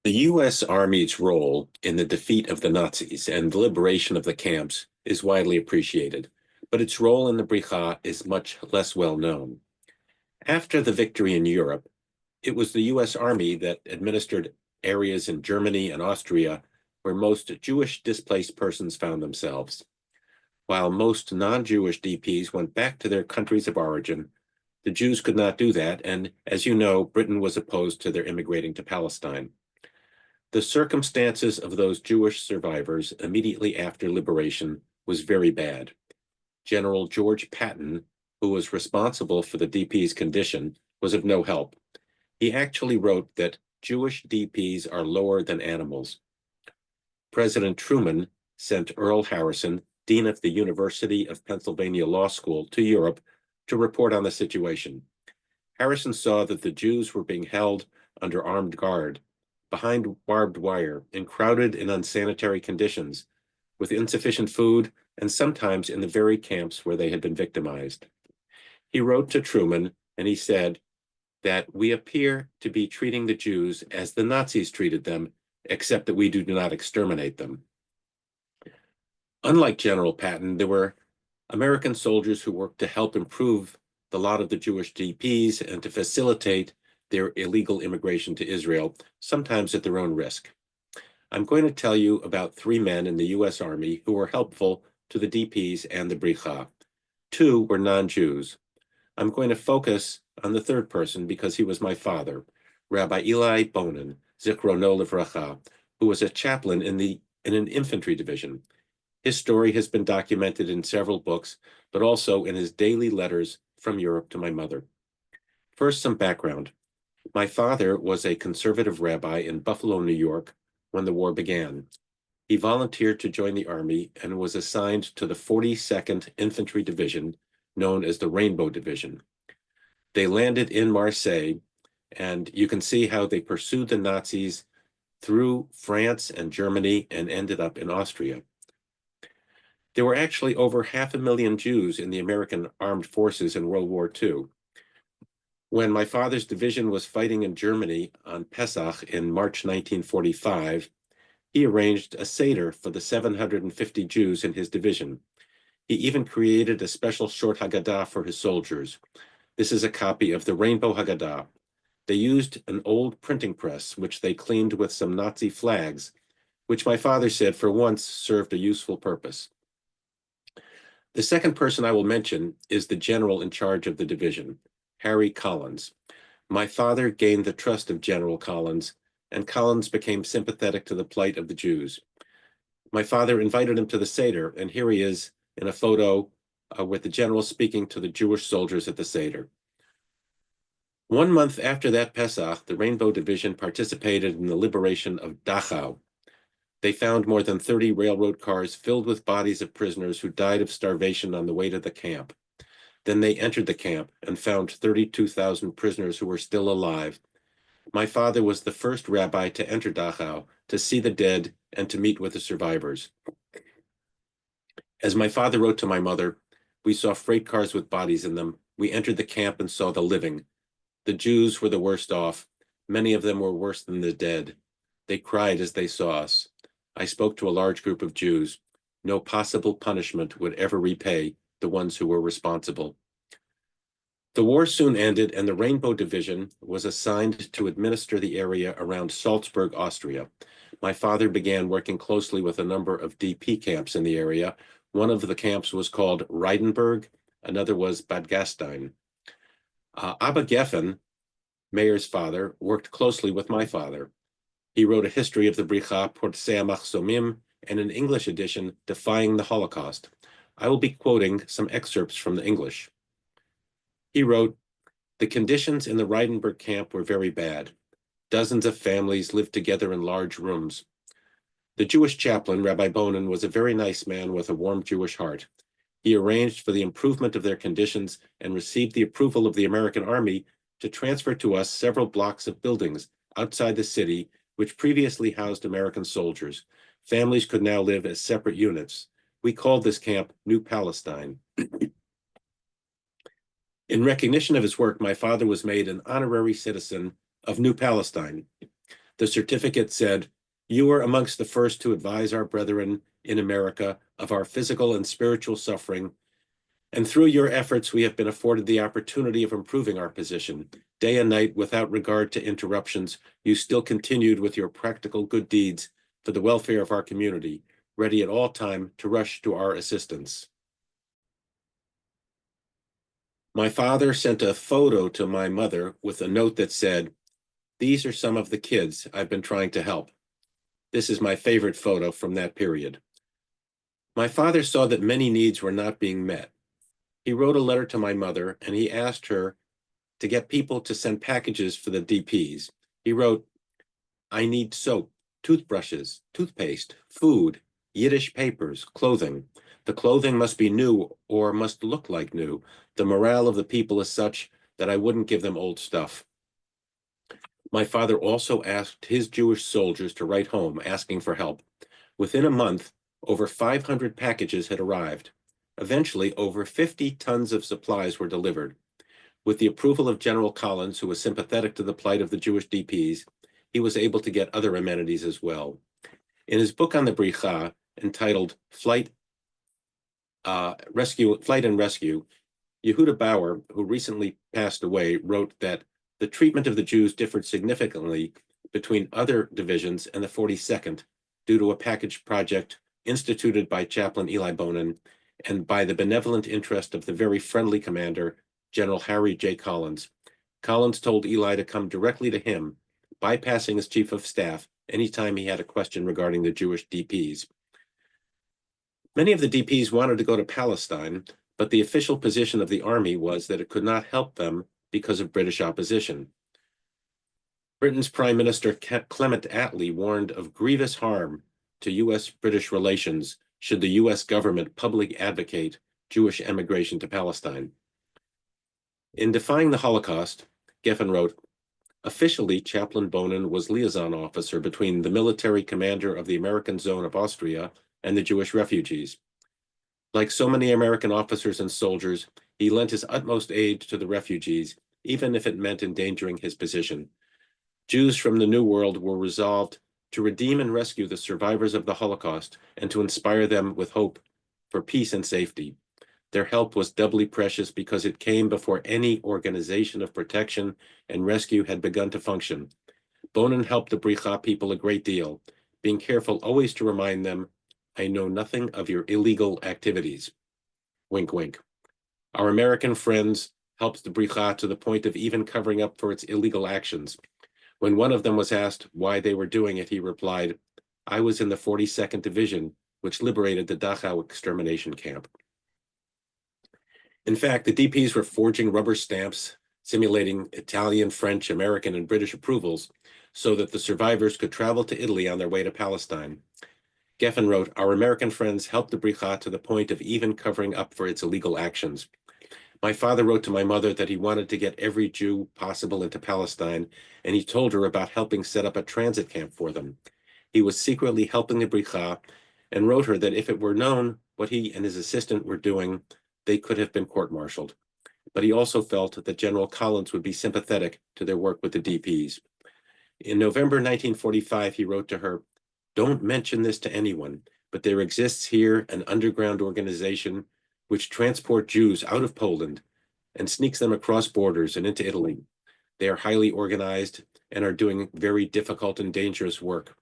The U.S. Army's role in the defeat of the Nazis and the liberation of the camps is widely appreciated, but its role in the Bricha is much less well known. After the victory in Europe, it was the U.S. Army that administered areas in Germany and Austria where most Jewish displaced persons found themselves. While most non-Jewish DPs went back to their countries of origin, the Jews could not do that, and as you know, Britain was opposed to their immigrating to Palestine. The circumstances of those Jewish survivors immediately after liberation was very bad. General George Patton, who was responsible for the DP's condition, was of no help. He actually wrote that Jewish DPs are lower than animals. President Truman sent Earl Harrison, dean of the University of Pennsylvania Law School, to Europe to report on the situation. Harrison saw that the Jews were being held under armed guard, behind barbed wire, and crowded in unsanitary conditions, with insufficient food and sometimes in the very camps where they had been victimized. He wrote to Truman and he said that we appear to be treating the Jews as the Nazis treated them, except that we do not exterminate them. Unlike General Patton, there were American soldiers who worked to help improve the lot of the Jewish DPs and to facilitate their illegal immigration to Israel, sometimes at their own risk. I'm going to tell you about three men in the U.S. Army who were helpful to the DPs and the Bricha. Two were non-Jews. I'm going to focus on the third person because he was my father, Rabbi Eli Bonin, Zichrono Livracha, who was a chaplain in an infantry division. His story has been documented in several books, but also in his daily letters from Europe to my mother. First, some background. My father was a conservative rabbi in Buffalo, New York, when the war began. He volunteered to join the Army and was assigned to the 42nd Infantry Division, known as the Rainbow Division. They landed in Marseille, and you can see how they pursued the Nazis through France and Germany and ended up in Austria. There were actually over 500,000 Jews in the American armed forces in World War II. When my father's division was fighting in Germany on Pesach in March 1945, he arranged a Seder for the 750 Jews in his division. He even created a special short Haggadah for his soldiers. This is a copy of the Rainbow Haggadah. They used an old printing press, which they cleaned with some Nazi flags, which my father said for once served a useful purpose. The second person I will mention is the general in charge of the division, Harry Collins. My father gained the trust of General Collins, and Collins became sympathetic to the plight of the Jews. My father invited him to the Seder, and here he is in a photo with the general speaking to the Jewish soldiers at the Seder. 1 month after that Pesach, the Rainbow Division participated in the liberation of Dachau. They found more than 30 railroad cars filled with bodies of prisoners who died of starvation on the way to the camp. Then they entered the camp and found 32,000 prisoners who were still alive. My father was the first rabbi to enter Dachau, to see the dead, and to meet with the survivors. As my father wrote to my mother, we saw freight cars with bodies in them. We entered the camp and saw the living. The Jews were the worst off. Many of them were worse than the dead. They cried as they saw us. I spoke to a large group of Jews. No possible punishment would ever repay the ones who were responsible. The war soon ended, and the Rainbow Division was assigned to administer the area around Salzburg, Austria. My father began working closely with a number of DP camps in the area. One of the camps was called Reidenberg, another was Bad Gastein. Abba Geffen, Meir's father, worked closely with my father. He wrote a history of the Bricha, Portsea Machsomim, and an English edition, Defying the Holocaust. I will be quoting some excerpts from the English. He wrote, "The conditions in the Reidenberg camp were very bad. Dozens of families lived together in large rooms. The Jewish chaplain, Rabbi Bonin, was a very nice man with a warm Jewish heart. He arranged for the improvement of their conditions and received the approval of the American Army to transfer to us several blocks of buildings outside the city which previously housed American soldiers. Families could now live as separate units. We called this camp New Palestine." In recognition of his work, my father was made an honorary citizen of New Palestine. The certificate said, "You are amongst the first to advise our brethren in America of our physical and spiritual suffering, and through your efforts we have been afforded the opportunity of improving our position. Day and night, without regard to interruptions, you still continued with your practical good deeds for the welfare of our community, ready at all time to rush to our assistance." My father sent a photo to my mother with a note that said, "These are some of the kids I've been trying to help." This is my favorite photo from that period. My father saw that many needs were not being met. He wrote a letter to my mother and he asked her to get people to send packages for the DPs. He wrote, "I need soap, toothbrushes, toothpaste, food, Yiddish papers, clothing. The clothing must be new or must look like new. The morale of the people is such that I wouldn't give them old stuff." My father also asked his Jewish soldiers to write home asking for help. Within a month, over 500 packages had arrived. Eventually, over 50 tons of supplies were delivered. With the approval of General Collins, who was sympathetic to the plight of the Jewish DPs, he was able to get other amenities as well. In his book on the Bricha, entitled Flight and Rescue, Yehuda Bauer, who recently passed away, wrote that the treatment of the Jews differed significantly between other divisions and the 42nd due to a package project instituted by Chaplain Eli Bonin and by the benevolent interest of the very friendly commander, General Harry J. Collins. Collins told Eli to come directly to him, bypassing his chief of staff anytime he had a question regarding the Jewish DPs. Many of the DPs wanted to go to Palestine, but the official position of the army was that it could not help them because of British opposition. Britain's Prime Minister Clement Attlee warned of grievous harm to U.S.-British relations should the U.S. government publicly advocate Jewish emigration to Palestine. In defying the Holocaust, Geffen wrote, "Officially, Chaplain Bonin was liaison officer between the military commander of the American zone of Austria and the Jewish refugees. Like so many American officers and soldiers, he lent his utmost aid to the refugees, even if it meant endangering his position. Jews from the New World were resolved to redeem and rescue the survivors of the Holocaust and to inspire them with hope for peace and safety. Their help was doubly precious because it came before any organization of protection and rescue had begun to function. Bonin helped the Bricha people a great deal, being careful always to remind them, 'I know nothing of your illegal activities.' Wink, wink. Our American friends helped the Bricha to the point of even covering up for its illegal actions. When one of them was asked why they were doing it, he replied, 'I was in the 42nd Division, which liberated the Dachau extermination camp.' In fact, the DPs were forging rubber stamps, simulating Italian, French, American, and British approvals, so that the survivors could travel to Italy on their way to Palestine. Geffen wrote, 'Our American friends helped the Bricha to the point of even covering up for its illegal actions. My father wrote to my mother that he wanted to get every Jew possible into Palestine, and he told her about helping set up a transit camp for them. He was secretly helping the Bricha and wrote her that if it were known what he and his assistant were doing, they could have been court-martialed. But he also felt that General Collins would be sympathetic to their work with the DPs. In November 1945, he wrote to her, 'Don't mention this to anyone, but there exists here an underground organization which transports Jews out of Poland and sneaks them across borders and into Italy. They are highly organized and are doing very difficult and dangerous work.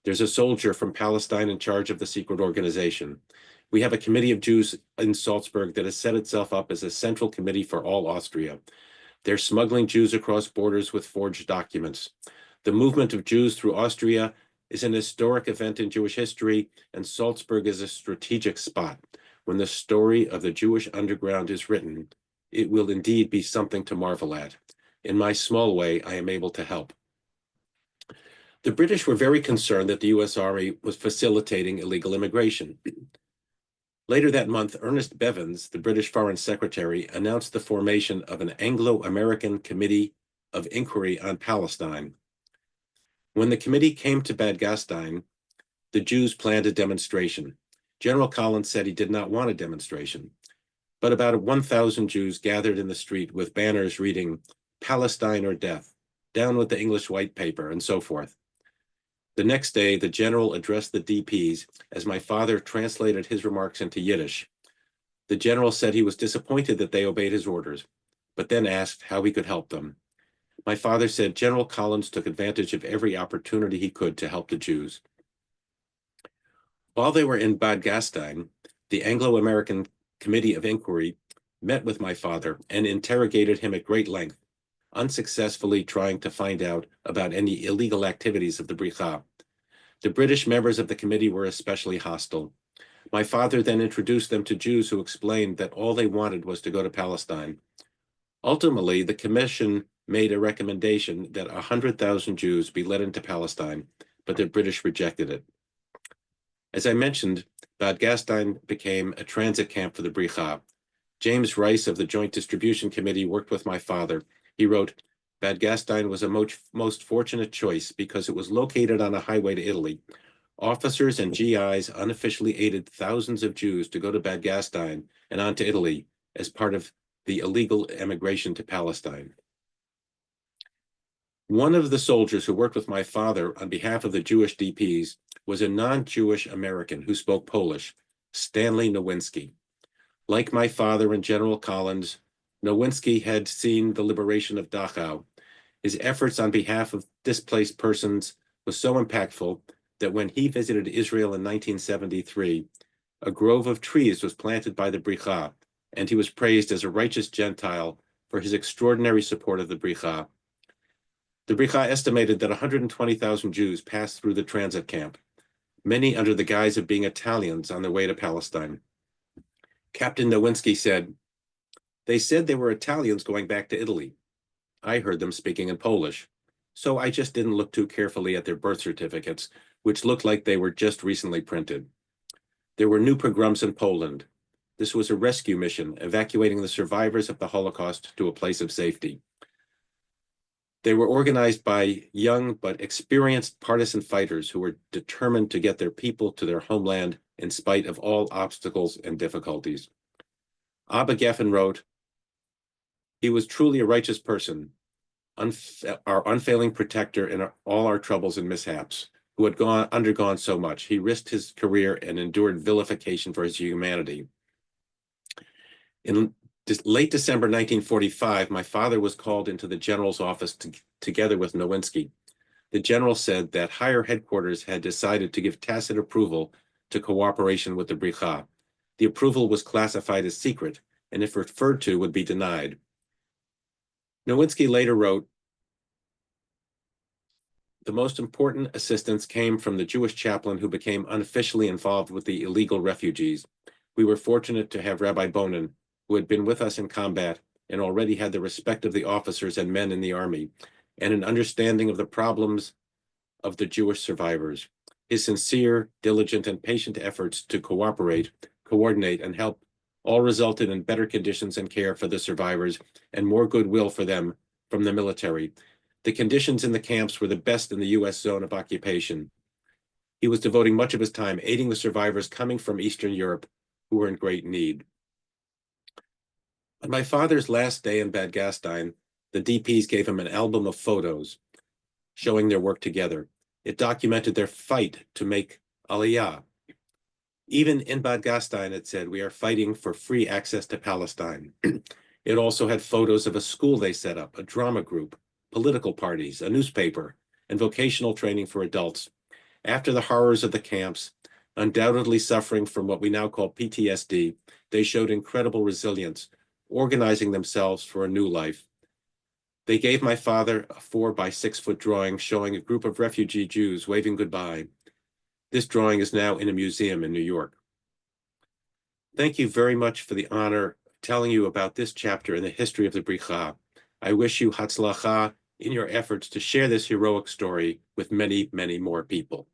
There's a soldier from Palestine in charge of the secret organization. We have a committee of Jews in Salzburg that has set itself up as a central committee for all Austria. They're smuggling Jews across borders with forged documents. The movement of Jews through Austria is an historic event in Jewish history, and Salzburg is a strategic spot. When the story of the Jewish underground is written, it will indeed be something to marvel at. In my small way, I am able to help.' The British were very concerned that the U.S. Army was facilitating illegal immigration. Later that month, Ernest Bevins, the British Foreign Secretary, announced the formation of an Anglo-American Committee of Inquiry on Palestine. When the committee came to Bad Gastein, the Jews planned a demonstration. General Collins said he did not want a demonstration, but about 1,000 Jews gathered in the street with banners reading, 'Palestine or death,' 'Down with the English white paper,' and so forth. The next day, the general addressed the DPs as my father translated his remarks into Yiddish. The general said he was disappointed that they obeyed his orders, but then asked how he could help them. My father said General Collins took advantage of every opportunity he could to help the Jews. While they were in Bad Gastein, the Anglo-American Committee of Inquiry met with my father and interrogated him at great length, unsuccessfully trying to find out about any illegal activities of the Bricha. The British members of the committee were especially hostile. My father then introduced them to Jews who explained that all they wanted was to go to Palestine. Ultimately, the commission made a recommendation that 100,000 Jews be led into Palestine, but the British rejected it. As I mentioned, Bad Gastein became a transit camp for the Bricha. James Rice of the Joint Distribution Committee worked with my father. He wrote, Bad Gastein was a most fortunate choice because it was located on a highway to Italy. Officers and GIs unofficially aided thousands of Jews to go to Bad Gastein and on to Italy as part of the illegal emigration to Palestine. One of the soldiers who worked with my father on behalf of the Jewish DPs was a non-Jewish American who spoke Polish, Stanley Nowinski. Like my father and General Collins, Nowinski had seen the liberation of Dachau. His efforts on behalf of displaced persons was so impactful that when he visited Israel in 1973, a grove of trees was planted by the Bricha, and he was praised as a righteous Gentile for his extraordinary support of the Bricha. The Bricha estimated that 120,000 Jews passed through the transit camp, many under the guise of being Italians on their way to Palestine. Captain Nowinski said, "They said they were Italians going back to Italy. I heard them speaking in Polish, so I just didn't look too carefully at their birth certificates, which looked like they were just recently printed. There were new pogroms in Poland. This was a rescue mission, evacuating the survivors of the Holocaust to a place of safety. They were organized by young but experienced partisan fighters who were determined to get their people to their homeland in spite of all obstacles and difficulties." Abba Geffen wrote, "He was truly a righteous person, our unfailing protector in all our troubles and mishaps, who had undergone so much. He risked his career and endured vilification for his humanity." In late December 1945, my father was called into the general's office together with Nowinski. The general said that higher headquarters had decided to give tacit approval to cooperation with the Bricha. The approval was classified as secret, and if referred to, would be denied. Nowinski later wrote, "The most important assistance came from the Jewish chaplain who became unofficially involved with the illegal refugees. We were fortunate to have Rabbi Bonin, who had been with us in combat and already had the respect of the officers and men in the army, and an understanding of the problems of the Jewish survivors. His sincere, diligent, and patient efforts to cooperate, coordinate, and help all resulted in better conditions and care for the survivors and more goodwill for them from the military. The conditions in the camps were the best in the U.S. zone of occupation. He was devoting much of his time aiding the survivors coming from Eastern Europe who were in great need." On my father's last day in Bad Gastein, the DPs gave him an album of photos showing their work together. It documented their fight to make Aliyah. Even in Bad Gastein, it said, "We are fighting for free access to Palestine." It also had photos of a school they set up, a drama group, political parties, a newspaper, and vocational training for adults. After the horrors of the camps, undoubtedly suffering from what we now call PTSD, they showed incredible resilience, organizing themselves for a new life. They gave my father a 4 by 6 foot drawing showing a group of refugee Jews waving goodbye. This drawing is now in a museum in New York. Thank you very much for the honor of telling you about this chapter in the history of the Bricha. I wish you hatzlacha in your efforts to share this heroic story with many, many more people.